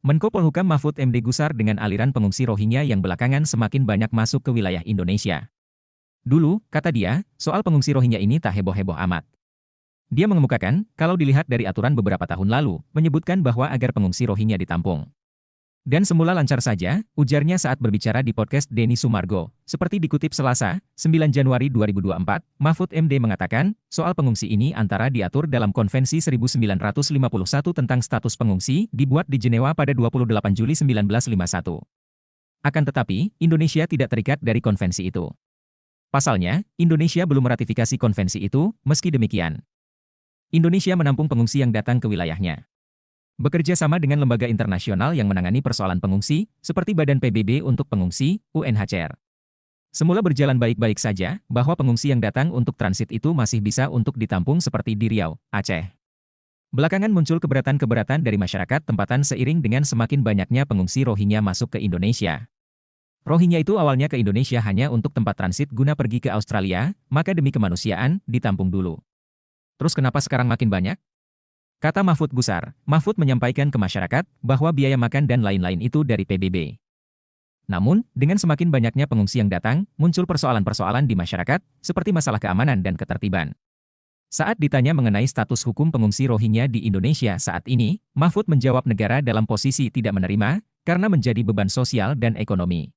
Menko Polhukam Mahfud MD gusar dengan aliran pengungsi Rohingya yang belakangan semakin banyak masuk ke wilayah Indonesia. Dulu, kata dia, soal pengungsi Rohingya ini tak heboh-heboh amat. Dia mengemukakan, kalau dilihat dari aturan beberapa tahun lalu, menyebutkan bahwa agar pengungsi Rohingya ditampung. Dan semula lancar saja, ujarnya saat berbicara di podcast Denny Sumargo. Seperti dikutip Selasa, 9 Januari 2024, Mahfud MD mengatakan, soal pengungsi ini antara diatur dalam Konvensi 1951 tentang status pengungsi, dibuat di Jenewa pada 28 Juli 1951. Akan tetapi, Indonesia tidak terikat dari konvensi itu. Pasalnya, Indonesia belum meratifikasi konvensi itu, meski demikian. Indonesia menampung pengungsi yang datang ke wilayahnya. Bekerja sama dengan lembaga internasional yang menangani persoalan pengungsi, seperti Badan PBB untuk Pengungsi, UNHCR. Semula berjalan baik-baik saja, bahwa pengungsi yang datang untuk transit itu masih bisa untuk ditampung seperti di Riau, Aceh. Belakangan muncul keberatan-keberatan dari masyarakat tempatan seiring dengan semakin banyaknya pengungsi Rohingya masuk ke Indonesia. Rohingya itu awalnya ke Indonesia hanya untuk tempat transit guna pergi ke Australia, maka demi kemanusiaan, ditampung dulu. Terus kenapa sekarang makin banyak? Kata Mahfud gusar, Mahfud menyampaikan ke masyarakat bahwa biaya makan dan lain-lain itu dari PBB. Namun, dengan semakin banyaknya pengungsi yang datang, muncul persoalan-persoalan di masyarakat, seperti masalah keamanan dan ketertiban. Saat ditanya mengenai status hukum pengungsi Rohingya di Indonesia saat ini, Mahfud menjawab negara dalam posisi tidak menerima, karena menjadi beban sosial dan ekonomi.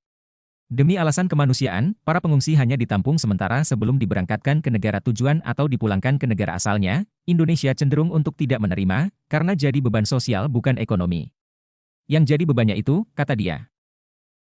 Demi alasan kemanusiaan, para pengungsi hanya ditampung sementara sebelum diberangkatkan ke negara tujuan atau dipulangkan ke negara asalnya. Indonesia cenderung untuk tidak menerima, karena jadi beban sosial bukan ekonomi. Yang jadi bebannya itu, kata dia,